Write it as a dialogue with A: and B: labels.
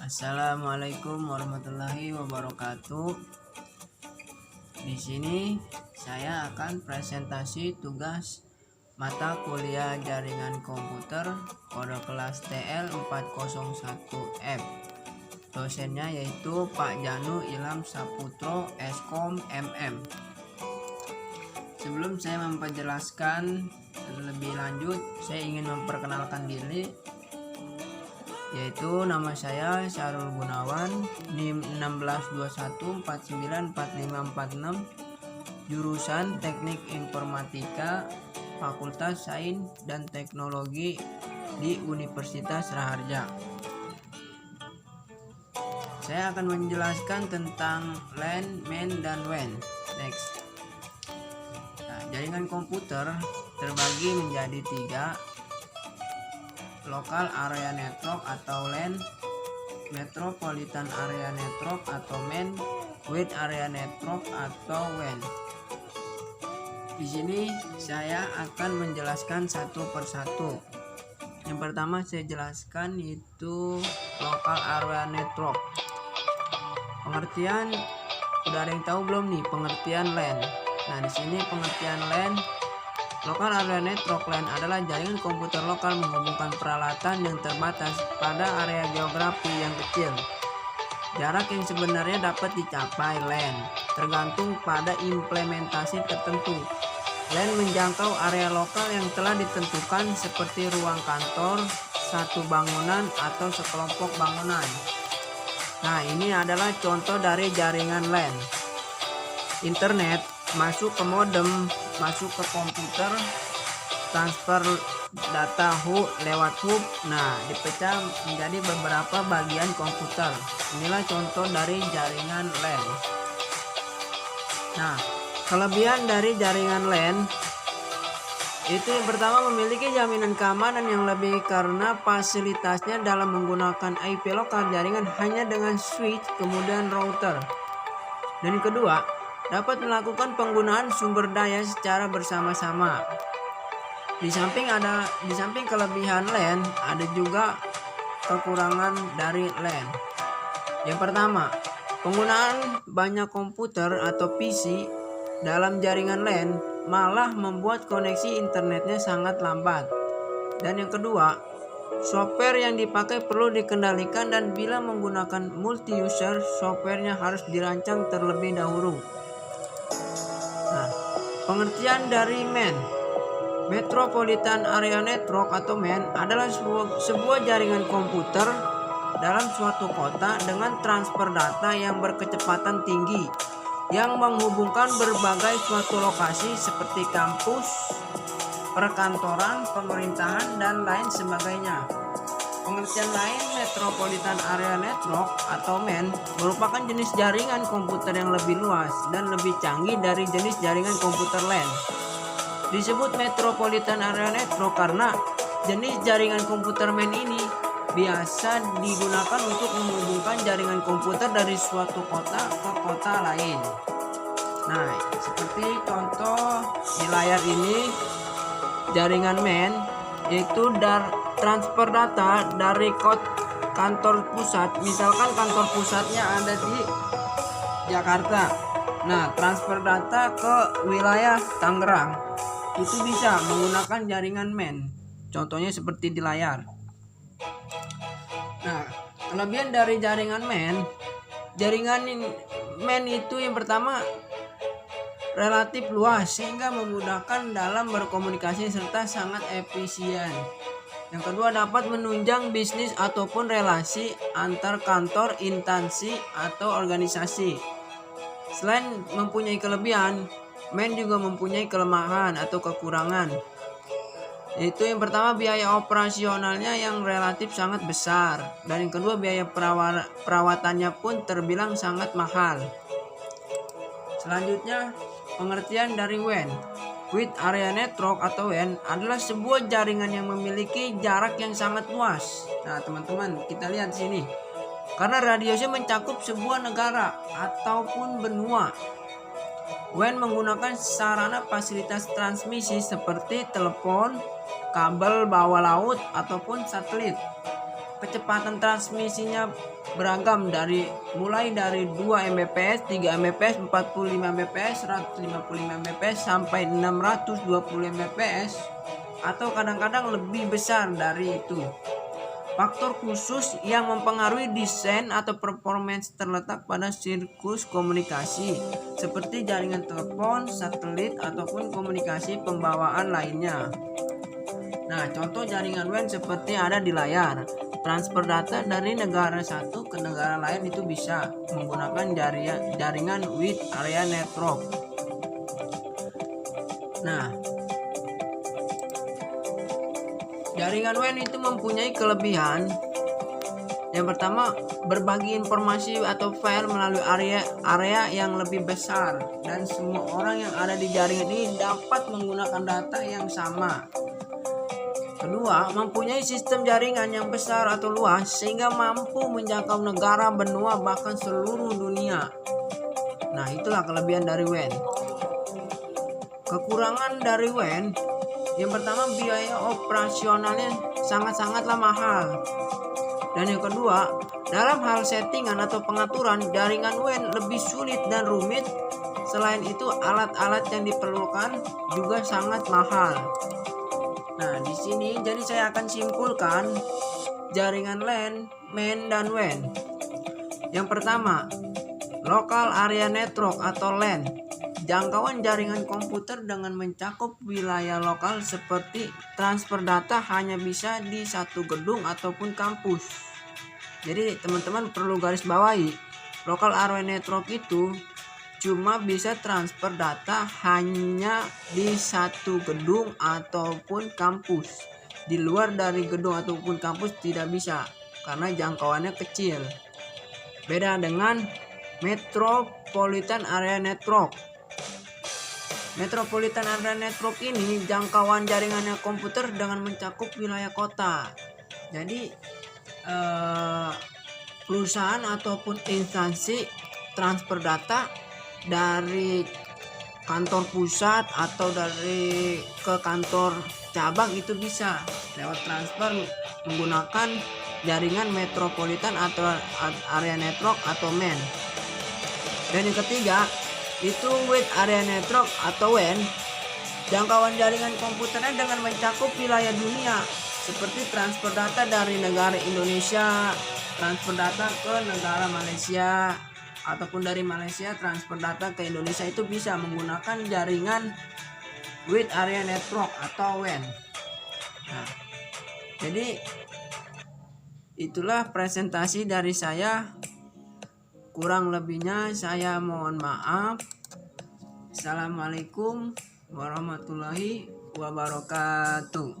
A: Assalamualaikum warahmatullahi wabarakatuh. Di sini saya akan presentasi tugas mata kuliah jaringan komputer kode kelas TL401F. Dosennya yaitu Pak Janu Ilham Saputro, Eskom MM. Sebelum saya memperjelaskan lebih lanjut, saya ingin memperkenalkan diri, yaitu nama saya Syarul Gunawan, NIM 1621494546, jurusan Teknik Informatika, Fakultas Sains dan Teknologi di Universitas Raharja. Saya akan menjelaskan tentang LAN, MAN, dan WAN. Next. Jaringan komputer terbagi menjadi 3: Local Area Network atau LAN, Metropolitan Area Network atau MAN, Wide Area Network atau WAN. Di sini saya akan menjelaskan satu persatu. Yang pertama saya jelaskan itu Local Area Network. Pengertian, udah ada yang tahu belum nih pengertian LAN? Nah, di sini pengertian LAN, Local Area Network LAN adalah jaringan komputer lokal menghubungkan peralatan yang terbatas pada area geografi yang kecil. Jarak yang sebenarnya dapat dicapai LAN tergantung pada implementasi tertentu. LAN menjangkau area lokal yang telah ditentukan seperti ruang kantor, satu bangunan, atau sekelompok bangunan. Nah, ini adalah contoh dari jaringan LAN. Internet masuk ke modem, masuk ke komputer, transfer data lewat hub. Nah, dipecah menjadi beberapa bagian komputer. Inilah contoh dari jaringan LAN. Nah, kelebihan dari jaringan LAN itu yang pertama memiliki jaminan keamanan yang lebih karena fasilitasnya dalam menggunakan IP lokal jaringan hanya dengan switch kemudian router. Dan kedua, dapat melakukan penggunaan sumber daya secara bersama-sama. Di samping kelebihan LAN, ada juga kekurangan dari LAN. Yang pertama, penggunaan banyak komputer atau PC dalam jaringan LAN malah membuat koneksi internetnya sangat lambat. Dan yang kedua, software yang dipakai perlu dikendalikan dan bila menggunakan multi-user, softwarenya harus dirancang terlebih dahulu. Nah, pengertian dari MAN, Metropolitan Area Network atau MAN adalah sebuah jaringan komputer dalam suatu kota dengan transfer data yang berkecepatan tinggi yang menghubungkan berbagai suatu lokasi seperti kampus, perkantoran, pemerintahan, dan lain sebagainya. Pengertian lain, Metropolitan Area Network atau MAN merupakan jenis jaringan komputer yang lebih luas dan lebih canggih dari jenis jaringan komputer LAN. Disebut Metropolitan Area Network karena jenis jaringan komputer MAN ini biasa digunakan untuk menghubungkan jaringan komputer dari suatu kota ke kota lain. Nah, seperti contoh di layar ini, jaringan MAN yaitu transfer data dari kantor pusat. Misalkan kantor pusatnya ada di Jakarta. Nah, transfer data ke wilayah Tangerang itu bisa menggunakan jaringan MAN. Contohnya seperti di layar. Nah, kelebihan dari jaringan MAN itu yang pertama relatif luas sehingga memudahkan dalam berkomunikasi serta sangat efisien. Yang kedua, dapat menunjang bisnis ataupun relasi antar kantor, instansi, atau organisasi. Selain mempunyai kelebihan, MAN juga mempunyai kelemahan atau kekurangan. Itu yang pertama, biaya operasionalnya yang relatif sangat besar, dan yang kedua biaya perawatannya pun terbilang sangat mahal. Selanjutnya, pengertian dari WAN. Wide Area Network atau WAN adalah sebuah jaringan yang memiliki jarak yang sangat luas. Nah, teman-teman, kita lihat di sini. Karena radiusnya mencakup sebuah negara ataupun benua. WAN menggunakan sarana fasilitas transmisi seperti telepon, kabel bawah laut, ataupun satelit. kecepatan transmisinya beragam mulai dari 2 Mbps, 3 Mbps, 45 Mbps, 155 Mbps sampai 620 Mbps atau kadang-kadang lebih besar dari itu. Faktor khusus yang mempengaruhi desain atau performance terletak pada siklus komunikasi seperti jaringan telepon, satelit ataupun komunikasi pembawaan lainnya. Nah, contoh jaringan WAN seperti ada di layar. Transfer data dari negara satu ke negara lain itu bisa menggunakan jaringan with area network. Nah, jaringan WAN itu mempunyai kelebihan. Yang pertama, berbagi informasi atau file melalui area yang lebih besar dan semua orang yang ada di jaringan ini dapat menggunakan data yang sama. Kedua, mempunyai sistem jaringan yang besar atau luas sehingga mampu menjangkau negara, benua, bahkan seluruh dunia. Nah, itulah kelebihan dari WAN. Kekurangan dari WAN, yang pertama biaya operasionalnya sangat-sangatlah mahal. Dan yang kedua, dalam hal settingan atau pengaturan, jaringan WAN lebih sulit dan rumit. Selain itu, alat-alat yang diperlukan juga sangat mahal. Nah, di sini jadi saya akan simpulkan jaringan LAN, MAN, dan WAN. Yang pertama, Local Area Network atau LAN. Jangkauan jaringan komputer dengan mencakup wilayah lokal seperti transfer data hanya bisa di satu gedung ataupun kampus. Jadi teman-teman perlu garis bawahi, Local Area Network itu cuma bisa transfer data hanya di satu gedung ataupun kampus. Di luar dari gedung ataupun kampus tidak bisa karena jangkauannya kecil. Beda dengan Metropolitan Area Network. Metropolitan Area Network ini jangkauan jaringannya komputer dengan mencakup wilayah kota. Jadi perusahaan ataupun instansi transfer data dari kantor pusat atau dari ke kantor cabang itu bisa lewat transfer menggunakan jaringan metropolitan atau area network atau MAN. Dan yang ketiga itu with area network atau WAN. Jangkauan jaringan komputernya dengan mencakup wilayah dunia seperti transfer data dari negara Indonesia, transfer data ke negara Malaysia, ataupun dari Malaysia transfer data ke Indonesia itu bisa menggunakan jaringan with area network atau WAN. Nah, jadi itulah presentasi dari saya. Kurang lebihnya saya mohon maaf. Assalamualaikum warahmatullahi wabarakatuh.